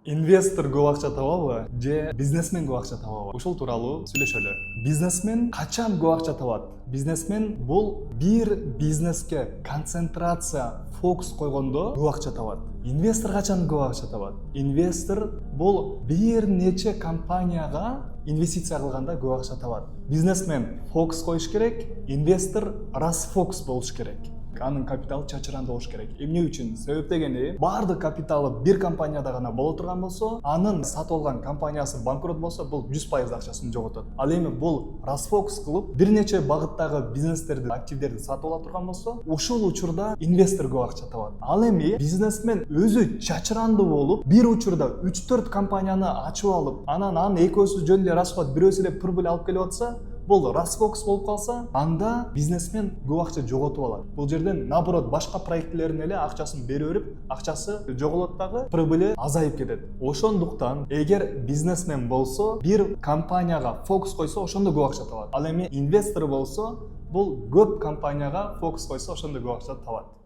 Инвестор көп акча табабы же бизнесмен көп акча табабы? Ушул тууралуу сүйлөшөлү. Бизнесмен качан көп акча табат? Бизнесмен бул бир бизнеске концентрация, фокус койгондо көп акча табат. Инвестор качан көп акча табат? Инвестор бул бир нече компанияга инвестиция кылганда көп акча табат. Бизнесмен фокус коюш керек, инвестор расфокус болуш керек. Анын капиталы чачыранда болуш керек. Эмне үчүн? Себеп дегени, баардык капиталы бир компанияда гана боло турган болсо, анын сатып алган компаниясы банкрот болсо, бул 100% акчасын жоготот. Ал эми бул расфокус кылып, бир нече багыттагы бизнестерди, активдерди сатып ала турган болсо, ушул учурда инвестор көп акча табат. Ал эми бизнесмен өзү чачырандуу болуп, бир учурда 3-4 компанияны ачып алып, анан экөөсү жөн эле расход, бирөөсү эле прибыль алып келип атса, бул расфокус болуп калса, анда бизнесмен көп акча жоготуп алат. Бул жерден наоборот башка проектлерин эле акчасын бере берип, акчасы жоголот дагы, прибыли азайып кетет. Ошондуктан, эгер бизнесмен болсо, бир компанияга фокус койсо, ошондо көп акча табат. Ал эми инвестор болсо, бул көп компанияга фокус койсо, ошондо көп акча табат.